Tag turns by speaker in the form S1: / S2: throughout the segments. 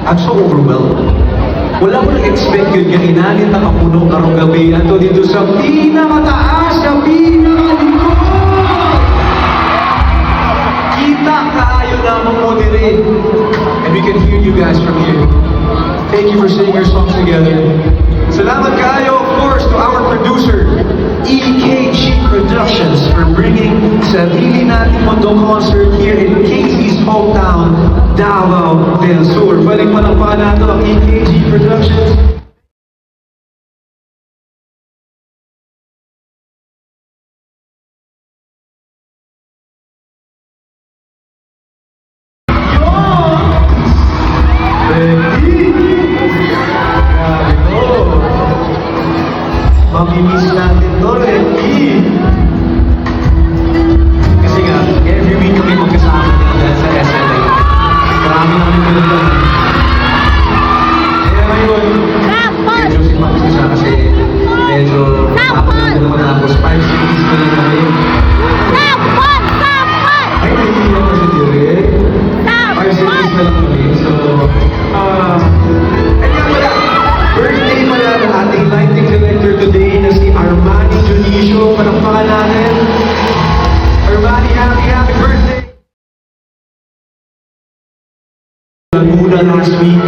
S1: I'm so overwhelmed. Wala ko nag-expect yun nga inalit na kapuno karong gabi ato dito sa pinakataas, sa pinakalikod. Kita kaayo lamang mo dire. And we can hear you guys from here. Thank you for singing your songs together. Salamat kaayo, of course, to our producer, EKG Productions, for bringing Sarili Nating Mundo concert here in Casey's hometown, Davao del Sur. Balik pa ng pana ito ang EKG Productions. Mamimiss natin to, Renny. Kasi nga, every week kami magkasama dahil sa SLA. Marami namin pinagdaan. Kaya ngayon, medyo simpatis siya kasi medyo tapos na naman tapos 5 cities na lang kami. Ay, naiiyak na si Dire. 5 cities na lang kami. So, birthday pala ng ating lighting director today na si Armani Junicio. Palakpakan natin. Armani, happy birthday! Laguna last week.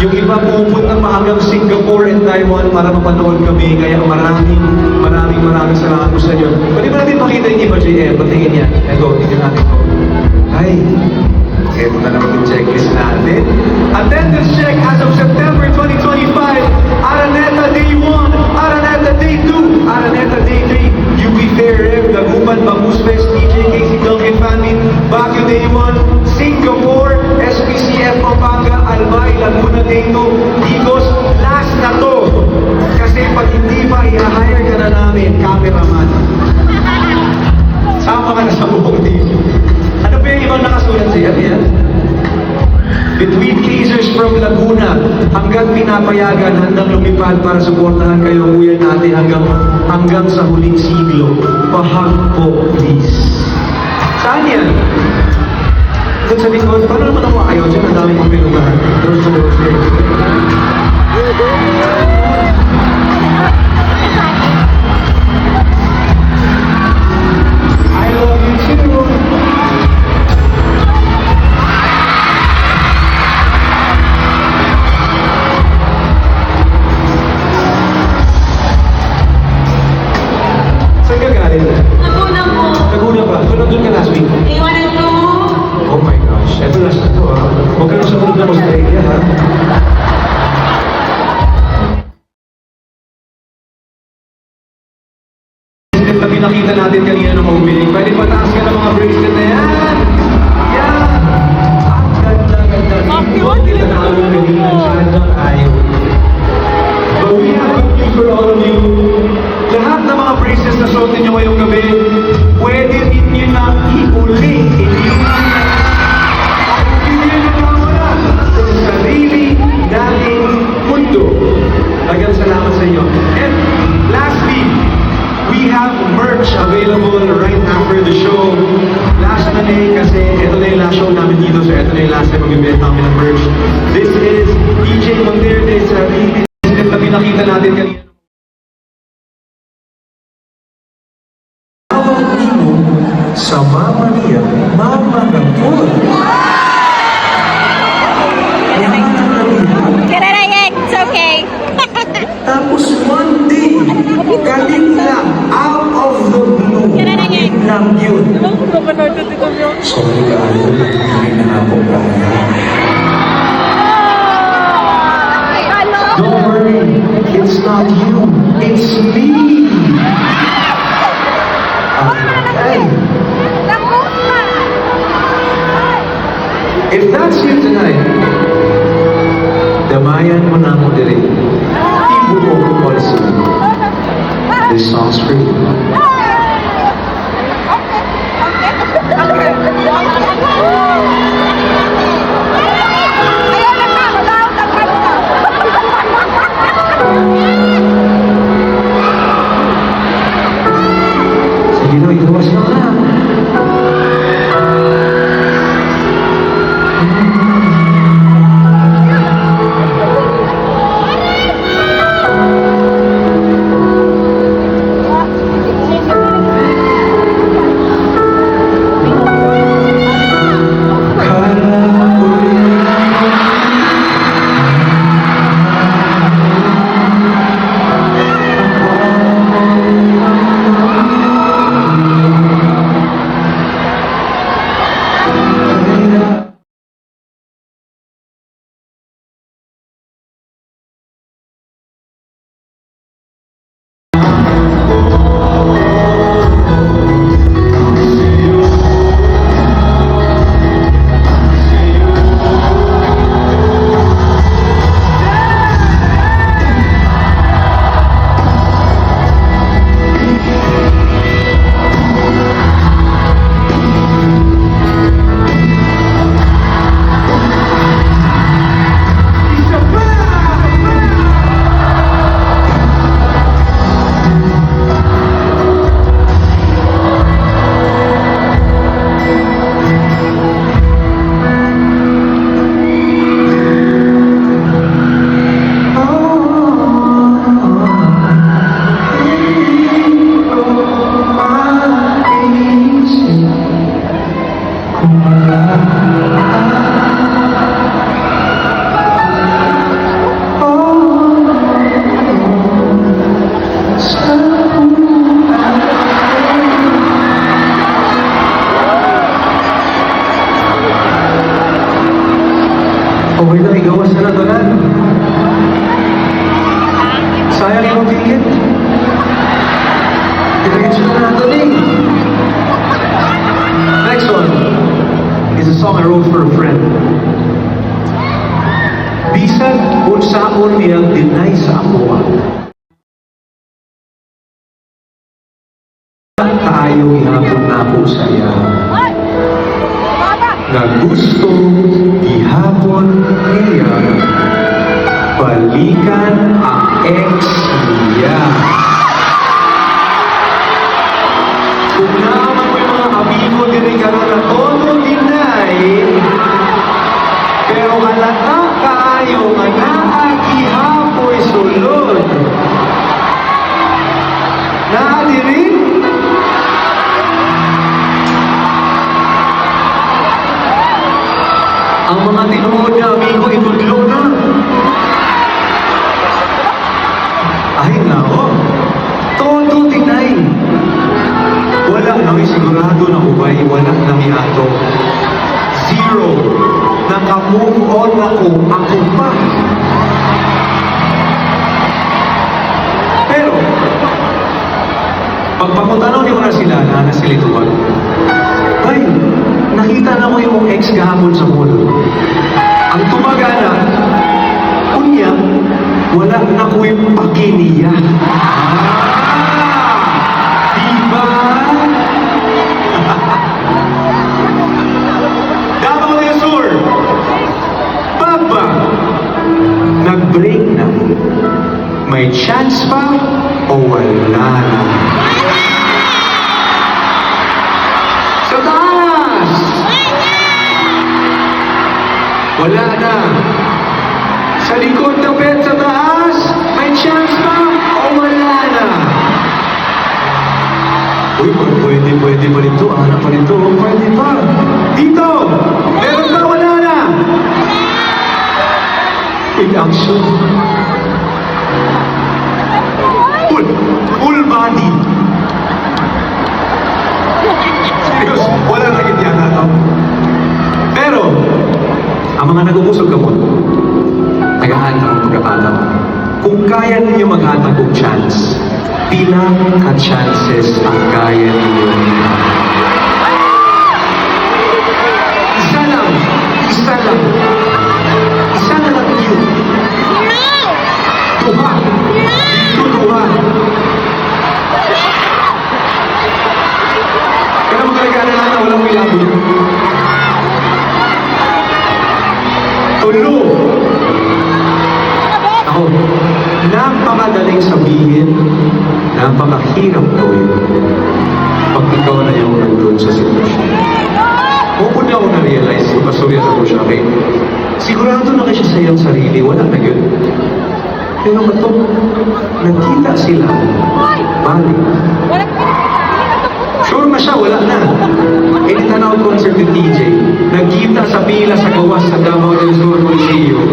S1: Yung iba pupunta pa hanggang Singapore and Taiwan para mapanood kami. Kaya maraming salamat po sa inyo. Pwede ba natin makita yung iba, JM? Patingin yan. Ito, tingin natin po. Ay, ito na naman yung checklist natin. Attendance check as of September 2025. Araneta Day 1, Araneta Day 2, Araneta Day 3, UP Fair Rev, Dagupan, Bangus Fest, DJ Casey Duncan Family, Baguio Day 1, Singapore, SPCF Pampanga, Albay, Laguna Day 2, Digos, last na to. Kasi pag hindi pa, i-hire ka na namin, cameraman. Sama ka na sa buong team. Ano ba yung ibang nakasulat siya? Yan? Between Kazers from Laguna, hanggang pinapayagan, handang lumipad para suportahan kayo, kuya natin hanggang sa huling siglo. Pahag po, please. Saan yan? Doon sa likod, paano naman nakuha kayo? Diyan ang daming mga pinunahan. I love you too.
S2: Laguna po.
S1: Laguna ba? Kung nandun ka last week?
S2: Iwanan ko.
S1: Oh my gosh, eto last na to ha. Huwag ka nang sumunod ng Australia ha. Bracelet na pinakita natin kanina ng opening. Pwede pataas ka ng mga bracelet na yan. Yan. Ang ganda. Huwag nila na alam kanina. Siyadang ayaw. But we have good news for all of you. Lahat ng mga bracelets na suot ninyo ngayong gabi, pwede ninyo na iuli. Hindi nyo nawala sa sarili nating mundo. Magang salamat sa inyo. And lastly, we have merch available right after the show. Last na kasi ito na yung last show namin dito, so ito na yung last time mag-event namin ng merch. This is DJ Monterde, Sarili natin kanina. Tawag mo sa Mama niya, Mama ng Paul.
S3: It's okay.
S1: Tapos one day, galing lang, out of the blue, galing lang yun. Sorry kayo, hindi na ako kaya. Don't worry, it's not you, it's me. Hey, if that's you tonight, damayan mo na ako diri. Ibu ko policy. This song's for you. Sige na, itawas na ka na. Okay na, igawas na lang doon. Sayang yung ticket. Diretso na natin eh. Next one is a song I wrote for a friend. Bisan kung saan niyang deny sa ako. Tayo ihapon na ako saya. Na gusto ihapon niya balikan ang ex niya. Kung naman may mga amigo din karon na todo deny, pero halata kaayo nga naagihapoy sulod. Naadiri? Ang mga tinuod na amigo itudlo na. Ay nako, todo deny. Wala nang sigurado na ubay, wala nang iato. Zero. Naka-move on ako pa. Pero, pagpaputanaw niyo na sila na nasilituan, ay, nakita na ko yung ex kahapon sa mall. Ang tumaga na, kunya, wala na ko yung pakiniya. Diba? Davao del Sur, Papa, nag-break na. May chance pa o wala na? Sa taas! Wala na. Sa likod ng bed sa taas, may chance pa. Pwede pa rin to, anak pa rin to. Pwede pa. Dito! Meron ba? Wala na! In action. Full body. Seryoso, wala na yun yan ito. Pero, ang mga nagugusog ka mo, naghahanap ng pagkakataon. Kung kaya ninyo maghanap ng chance, ilang ka-chances ang kaya ninyo maghanap? Isa lang. Isa lang. Isa na lang yun. Tuha. Tuha. Kaya magkagana lang na walang milabo. Tulo. Ako, napakadaling sabihin, napakahirap gawin pag ikaw na yung nandun sa sitwasyon. Kung una ako na-realize, pasurya na ko siya, okay? Sigurado na siya sa iyong sarili, wala na yun. Pero ito, nagkita sila, balik. Sure na siya, wala na. Tanaw concert ni TJ, nagkita sa pila sa gawas sa Davao del Sur Coliseum.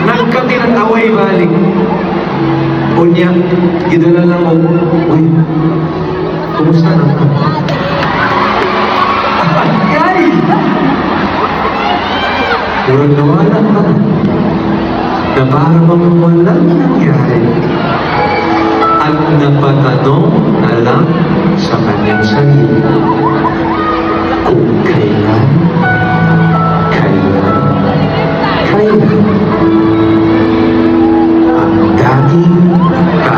S1: Nagkatin ang away balik. O niya, gidala lang ako, uy, kumusta na? Ay! Murang nawala ka. Na parang walang nangyari. At napatanong na lang sa kanyang sarili kung kailan ang dating ka.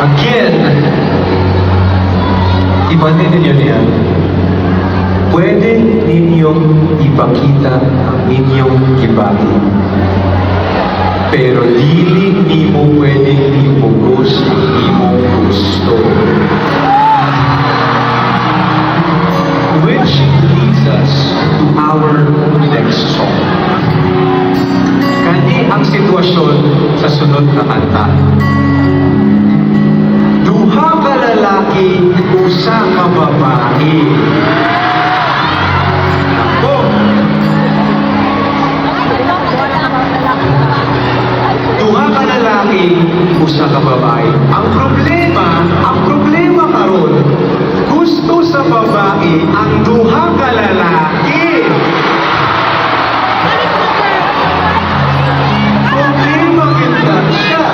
S1: Again, ibanin ninyo niyan. Pwede ninyong ipakita ang inyong kibaki. Pero dili ni mo pwedeng ipugos ang imong gusto. Which leads us to our next song. Kani ang sitwasyon sa sunod na kanta. Duha ka lalaki, usa ka babae. Ako. Duha ka lalaki, usa ka babae. Ang problema karon, gusto sa babae ang duha ka lalaki. Problema kita siya.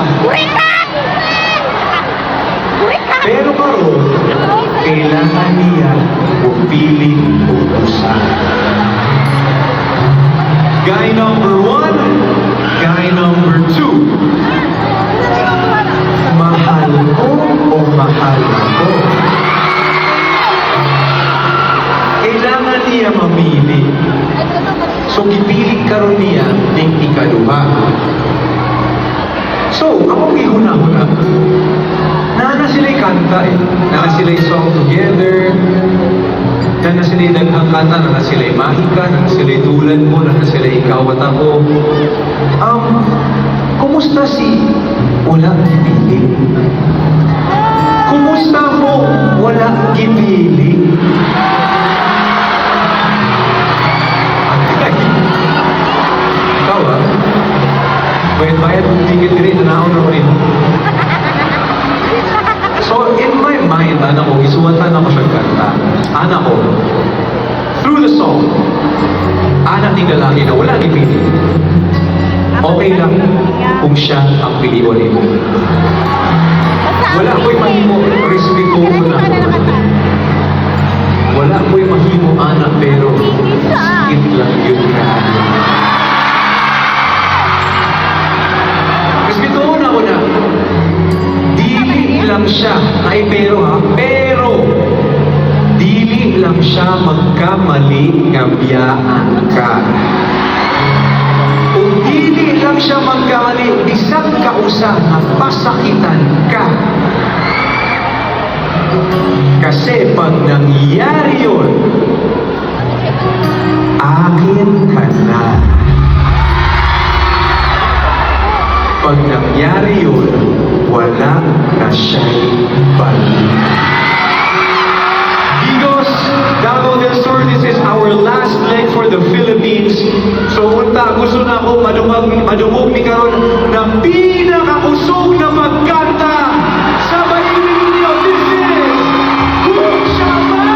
S1: Pero karon, kailangan niya pumili o usa. Guy number 1, guy number 2. Mahal ko o mahal ako? Kailangan niya mamili. So, gipili karon niya ng ikaduha. So, ako gihuna-huna. Nana sila'y kanta eh. Nana sila'y song together. Nana sila'y daghang kanta. Nana sila'y mahika. Nana sila'y tulad mo. Nana sila'y ikaw at ako. Kumusta si wala gipili? Kumusta mo wala gipili? Ikaw ah. Bayad mong ticket rin. Nanaon na rin. So, in my mind, anak ko, isuwatan ako siya kanta. Anak ko, through the song, anak ni lalaki na wala gipili. Okay lang kung siya ang piliunin mo. Wala ko'y mahimo, respeto mo na. Wala ko'y mahimo, anak, pero sakit lang yun ka. Respeto mo na ko na. Dili lang siya, pero dili lang siya magkamali nga biyaan ka. Kung dili lang siya magkamali, bisag ka usa na pasakitan ka. Kasi pag nangyari yun, akin ka na. Pag nangyari yun, wala na siya'y balik. Digos, Davao del Sur, this is our last leg for the Philippines. So, unta, gusto na ako madumog ni karon ng pinakakusog na magkanta sa bayan ninyo. This is Kung Shaman!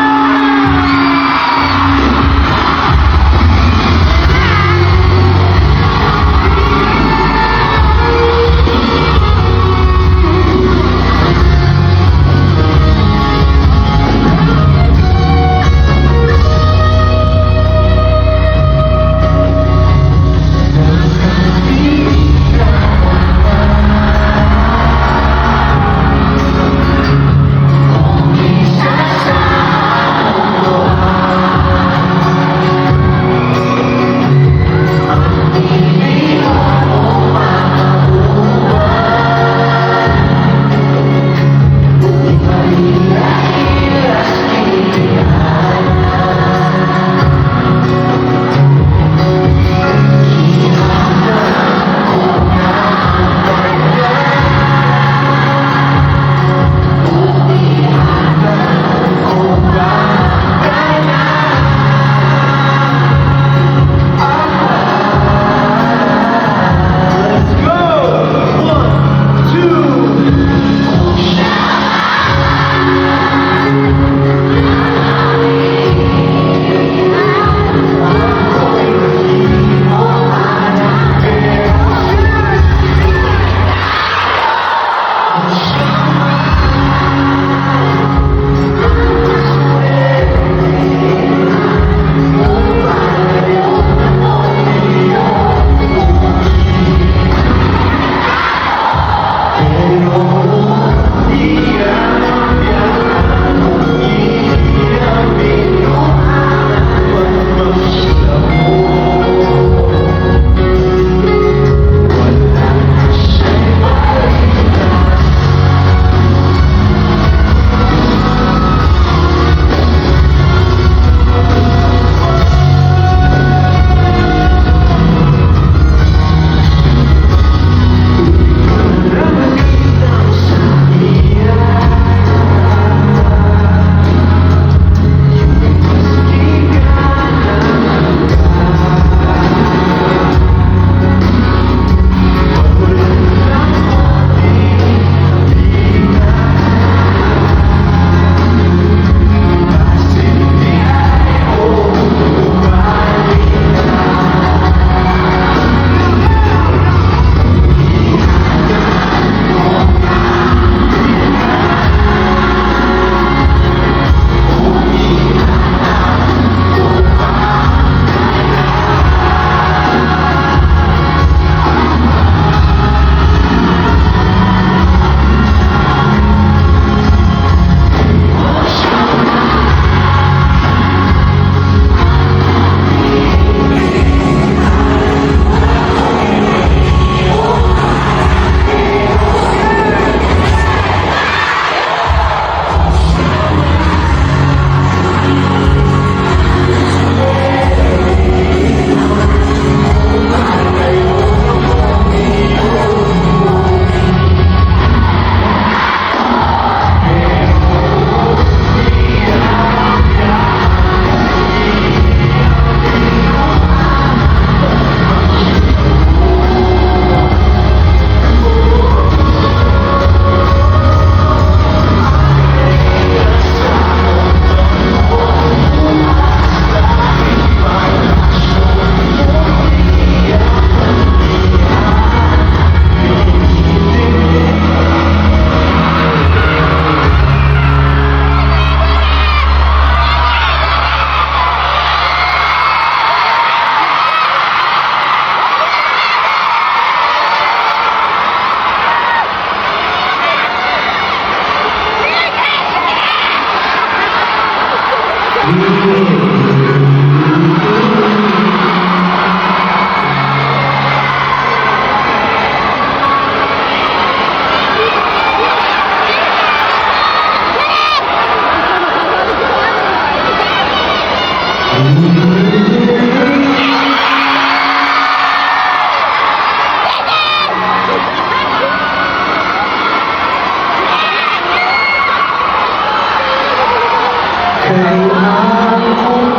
S1: Kailangan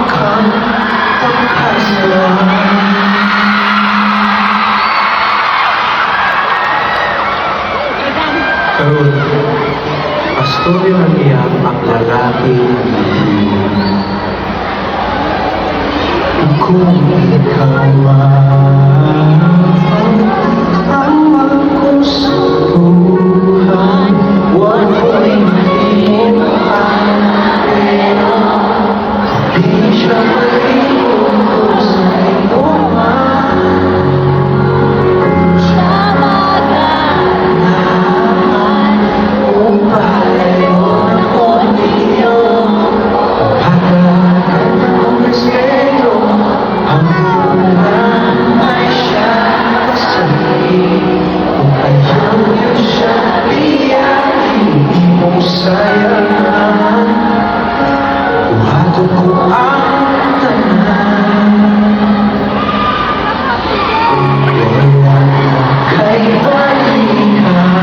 S1: kang pagkasalanan. Karon, pastorya ng iyak ang lalaki ng Biblia. Kung ikaw man ang magkustuhan, huwag mo'y mahimuhan, pero di siya malibog sa iyo man. Siya maganahan upalayo ng kontiyo, hatagan ng respeto, ang ulan ay siya kasali. Kung ayaw niyo siya iyakin, di mo sayangin. Buhaton ko ang tanan. Wala kay balikan.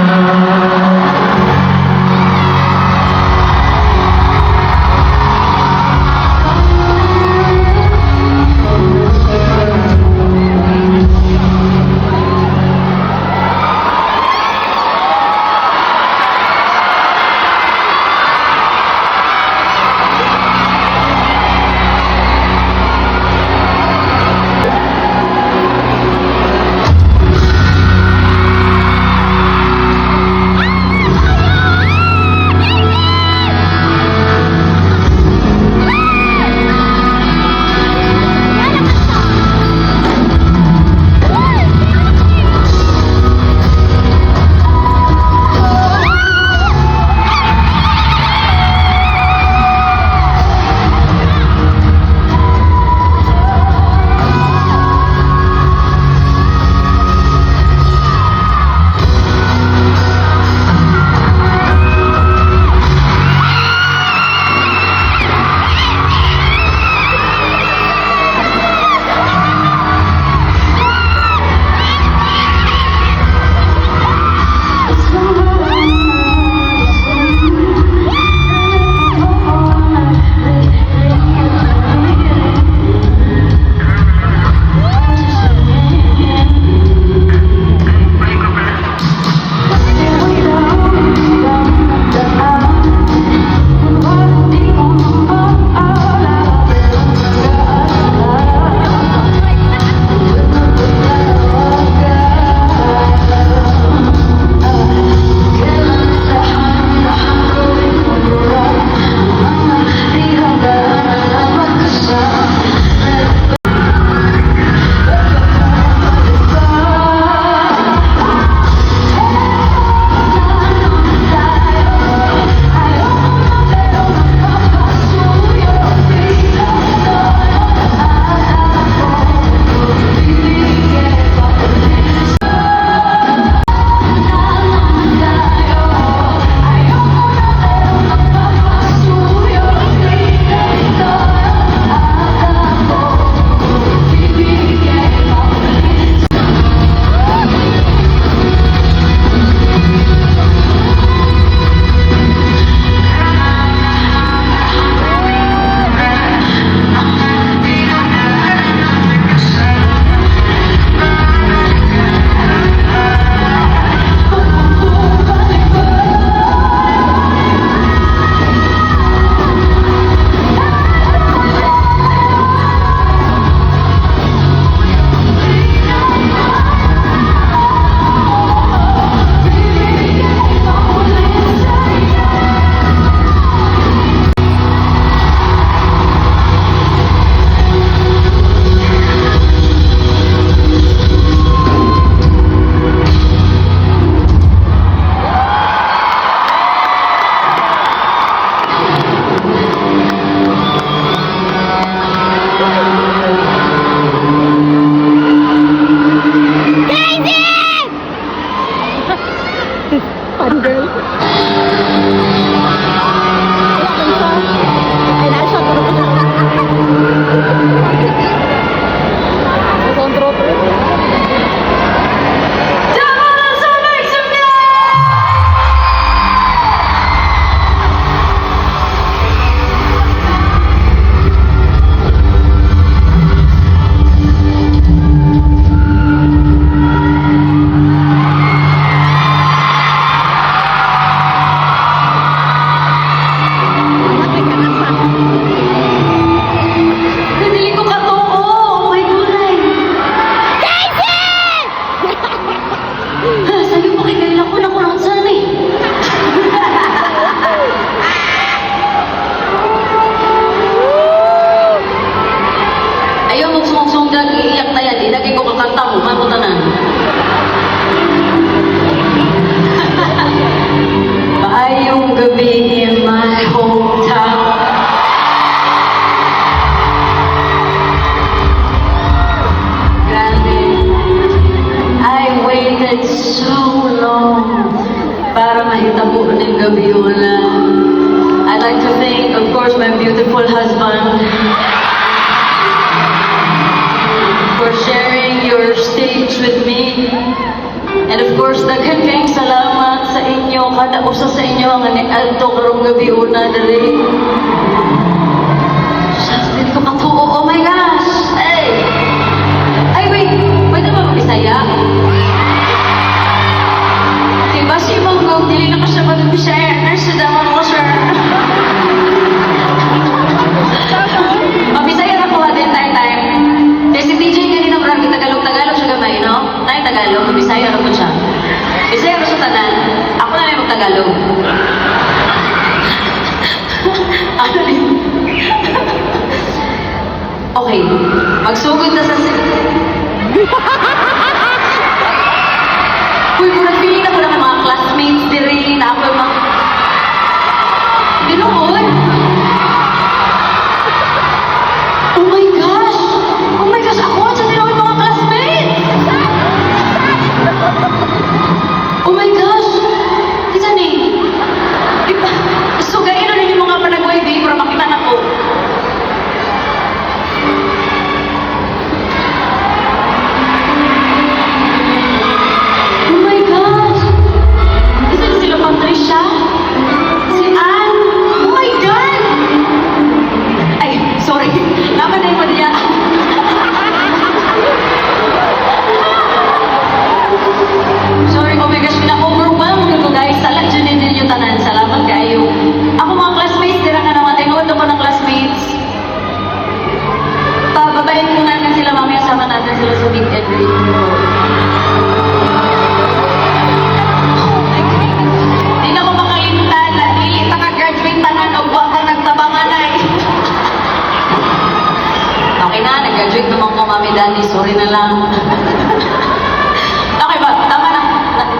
S2: gabi in my hometown. Grabe. I waited so long para mahitabo ng gabi una. I'd like to thank, of course, my beautiful husband for sharing your stage with me. And of course, daghang salamat sa inyo, kada usa sa inyo ang niadto karong gabi una dali. Shucks, dito ko katuo. Oh my gosh! Hey! Ay, wait! Pwede ba mag-Bisaya? Diba si Monggong, dili na ka siya mag-Bisaya. Nurse, daman ko, sir. Mag-Bisaya na po din time. Kaya si TJ kanina marami Tagalog siya gamay, no? Tayo Tagalog, mag-Bisaya na po siya. Bisaya na siya tanan. Ako na lang mag-Tagalog. Ano rin? Okay, magsugod na sa... Uy, kung nagpili na ko ng mga classmates diri na ako yung mga... Ganoon? Oh my gosh! Oh my gosh! Ako sa tinuod mga classmates! Oh my gosh! Isa ni? Sugayin na rin yung mga panagway di para makita na ko. Oh my gosh! Isa ni sila Patricia? Si Ann? Oh my God! Ay, sorry. Naman na yung niya. Sorry, oh my gosh, pina-overwhelmed ko guys. Salat dyan din yung tanan. Salamat kayo. Ako mga classmates, dira ka naman. Tinuod ako ng classmates. Bababain ko nga sila mamaya. Sama natin sila sa weekend reunion. Di na ko makalimutan. Dili ta ka-graduate tanan o ba ka nagtabangan ay. Okay na, nag-graduate naman ko, Mami Daddy. Sorry na lang. Okay ba? Tama na.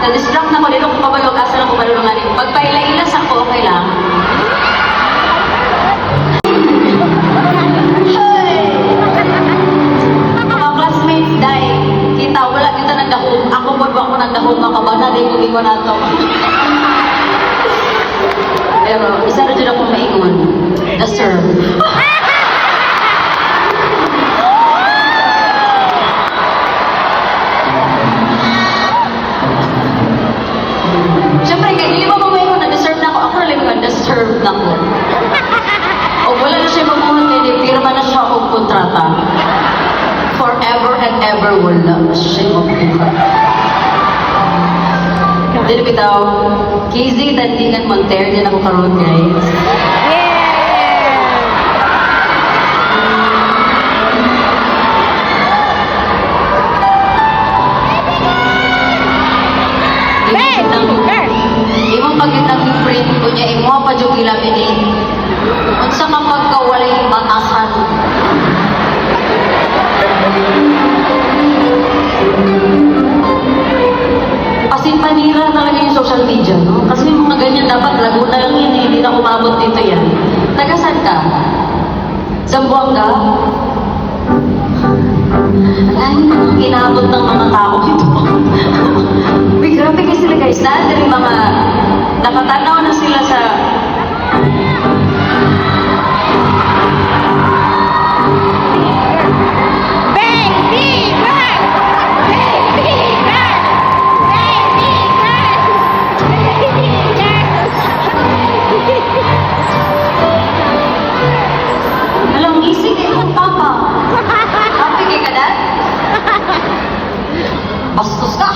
S2: Na-distract na ko. Dito ko pabalog. Asa lang ko malulungan. Pagpaila-ilas ako, okay lang. Hey! Mga classmates, dahil kita, wala kita nagdahog. Ako ba ako nagdahog? Makabana din kung ikaw na ito. Pero, isa rin dyan akong maingon. The serve. Siyempre, kaya hindi mo mamayroon na deserve na ako. Ako na lang yung deserve na ako. O wala na siya mamuhat, hindi pirma na siya o kontrata. Forever and ever, wala na siya mamuhat. Dito bitaw, Kizzy Dandingan Monter, din ako karoon guys. Imong pagkitang print ko niya, imo pa dyan ilaminate. Unsa ka pagkawalay batasan. Kasi panira talaga yung social media, no? Kasi yung mga ganyan dapat Laguna lang yan, eh. Hindi na umabot dito yan. Tagasan ka? Zamboanga? Lagi namang inabot ng mga tao ito. Uy, grabe kayo sila guys. Dahil rin mga nakatanaw na sila sa...
S3: Baby girl! Baby girl! Baby girl! Baby girl!
S2: Alam, isig kayo ng papa. Happy kayo ka, Dad? Bastos ka!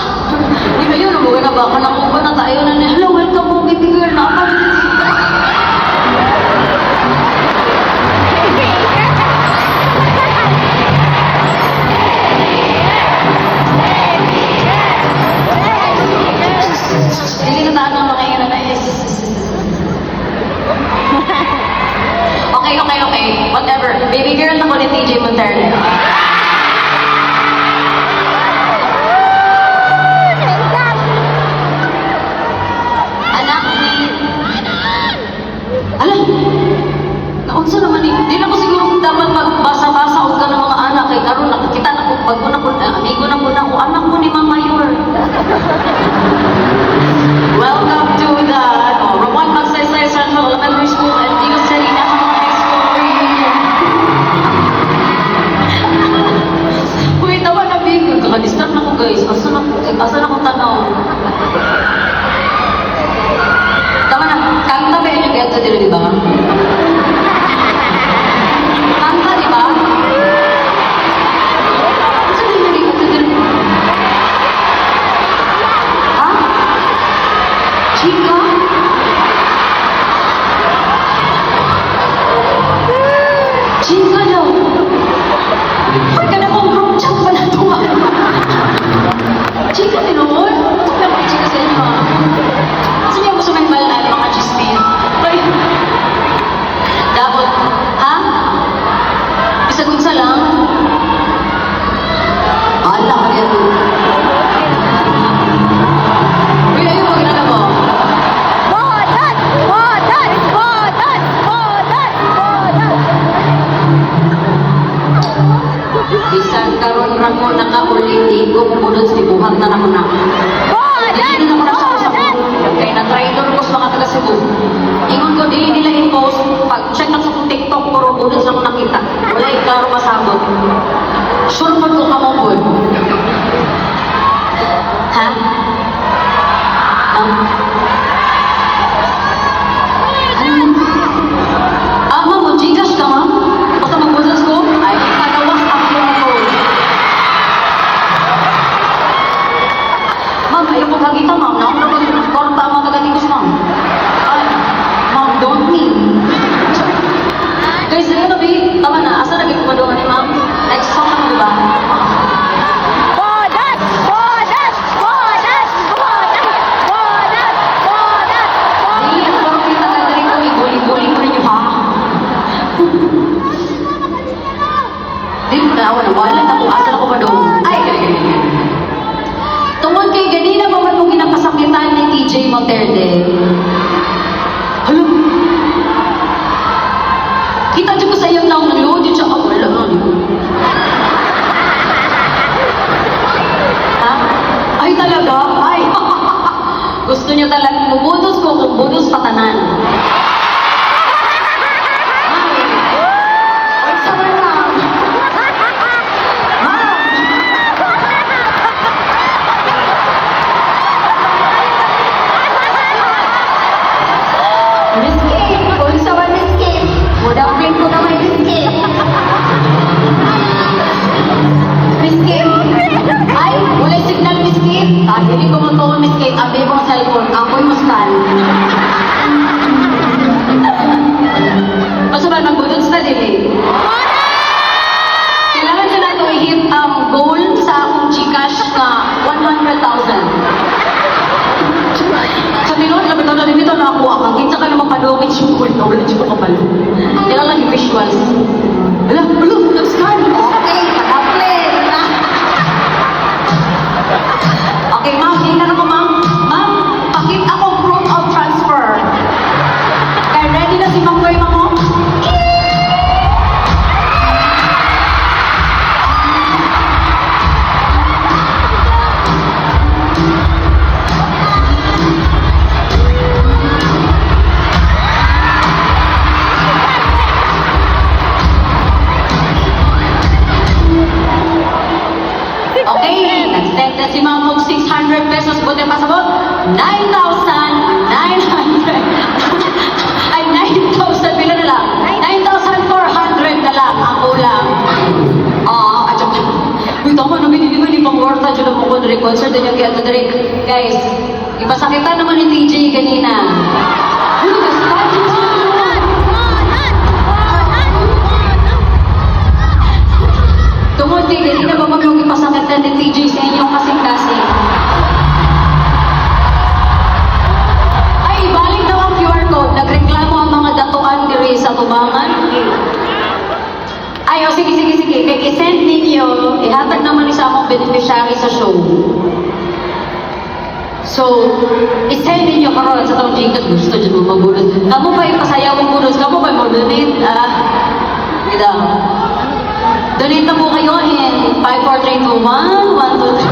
S2: Hindi ba yun? Nabuhay na ba? Kanang ba na tayo na niya? Hello, welcome po, baby girl. Hindi na tayo ng mga yun na Okay. Whatever. Baby girl na ko ni TJ Montero. Anak ni... dito, di ba? Kanta, di ba? Saan din yung ikot dito? Ha? Chika? Chika daw. Ba't ka na mong group chat pa na ito? Chika, tinoon? Sabi ako, chika sa inyo. Saan niyo gusto may balaan, mga chismis? Ay, dapat, ha? Isagot sa lang? Ala ka yan. Uy, ayun, wag na mo.
S3: Bodan! Bodan! Bodan! Bodan! Bodan!
S2: Bisan karon ra ko nakaulit ko bunod sa tibuhat na nako na.
S3: Bodan!
S2: Dili na ko na sa
S3: Bodan!
S2: kay na traitor ko sa mga taga Cebu. Ingon ko dili nila i-post pag check na sa akong TikTok puro bunod sa akong nakita. Wala klaro masabot. Sure po ko kamo po. Ha? Ama mo Gcash ka ma'am? Basta mag-business ko? Ay, kalawas ang ko. Ma'am, ayaw ko kagita, ma'am. Naon na pag-korta mga taga-tigos, ma'am. Ay, ma'am, don't mean. Guys, ayun na, Bi. Tama na. Asa na ko doon ni ma'am? Next song na, di ba?
S3: Bodan! Bodan! Bodan! Bodan! Bodan! Bodan!
S2: Di, ang parang kita na rin ko. Ibuli-buli ko rin yung ha. Di, wala na kung asa na ko pa doon. Ay, ganyan. Tungkol kay ganina ba man mong ginapasakitan ni TJ Monterde? Hala? Kita dyan ko sa iyong naong nalood yun siya. Oh, wala na. Ha? Ay, talaga? Ay! Gusto niyo talagang bubuntos ko kung buntos patanan. Ay! Ay, sama na. Ma'am! Miss Kim! Kung sa ba Miss Kim? Mudapin ko naman Miss Kim. Miss Kim? Ay, wala signal Miss Kim. Hindi ko mo to Miss Kim. Abi mo cellphone. Ako'y muskan. Basta ba nagbudots na din eh? Kailangan siya na ito i-hit ang goal sa akong Gcash na 100,000. Sabi noon, sabi ko na limito na ako ang kinsa ka naman padungit yung goal na wala dito kapalo. Kailangan lang yung visuals. Ala, nag-scan. Okay, pag-upload na. Okay, ma'am, tingnan ako, ma'am. Ma'am, pakit ako proof of transfer. Okay, ready na si Ma'am Koy, ma'am? Okay, nag-send na si Ma'am og 600 pesos. Buti pasabot, 9,900. Ay, 9,000 pila na lang. 9,400 na lang ang ulam. At saka, uy, tama na, binili ko ni Pangorta, dyan ako ko na concert din yung kaya ito guys, ipasakitan naman ni TJ kanina. Uy, nag-start yun siya. Tungod kay ganina ba mag-yung ipasakitan ni TJ sa inyong kasing-kasing? Ay, ibalik daw ang QR code. Nagreklamo ang mga datuan diri sa tubangan. Ay, sige. Kaya i-send ninyo, ihatag naman sa akong beneficiary sa show. So, i-send ninyo karon sa taong Gcash. Gusto dyan mo magulos. Kamu ba ipasayaw mong gulos? Kamu ba mag-donate? Gida. Donate na po kayo in 5, 4, 3, 2, 1, 1, 2, 3.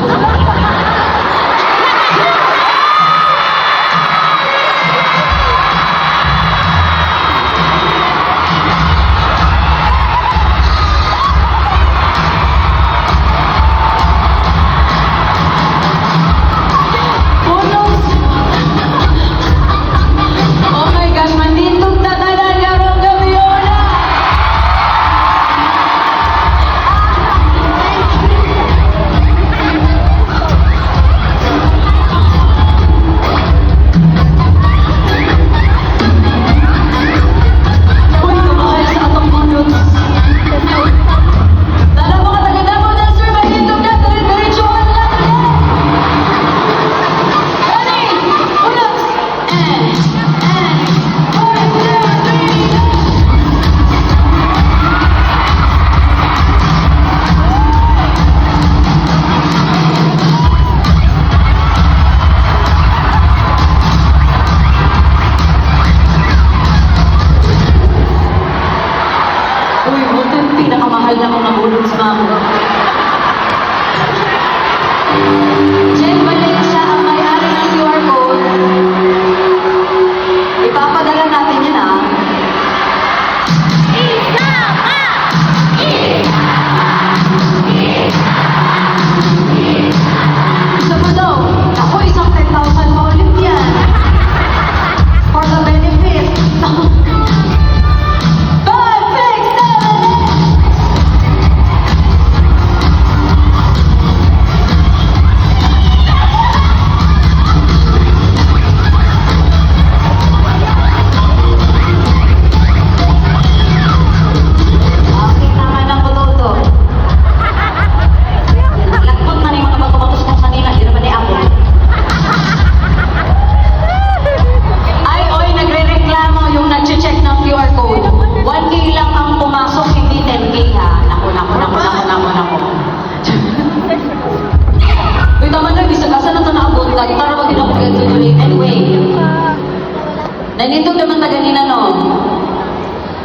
S2: Oh my gosh, mandindog na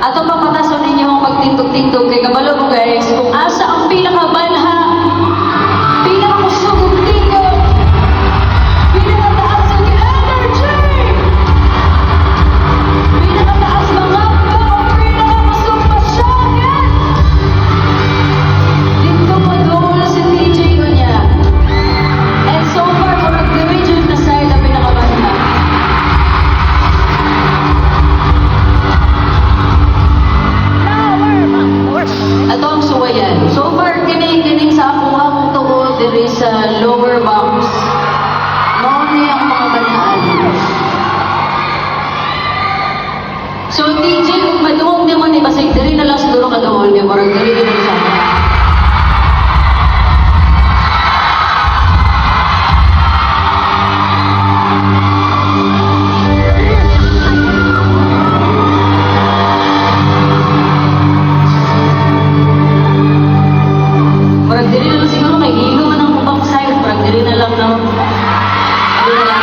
S2: Ato papatason ninyo ang pagtindog-tindog kay kabalo mo guys, kung asa ang pinakabanha, pinakakusugong tindog, pinakataas ang energy, pinakataas mga pinakakusog pasyanan. Dito mag-uul si TJ ko niya. And so far, kung nag-region na side ang pinakabanha. Ato ang suwayan. So far, kini sa akong tuod diri sa lower box. Mao ni ang mga banhaan. So, TJ, kung maduong di mo ni Basig, diri na lang siguro kaduol niya. Parang diri na lang sa Parang diri na lang siguro may hilo man ang ubang side. Parang diri na lang no. Diri na lang.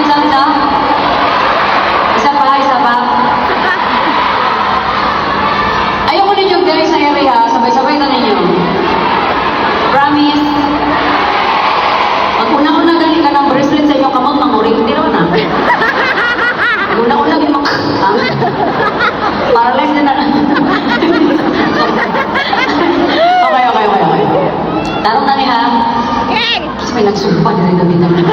S2: Isa? Isa pa. Ayoko ninyo guys sa area, sabay-sabay na ninyo. Promise. Pag una-una galing ka ng bracelet sa inyong kamot, manguring tiro na. Una-una galing paralyzed na na. Okay. Tarong na ni ha.
S3: Okay.
S2: Kasi may nagsumpa na rin gamit naman.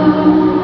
S2: love.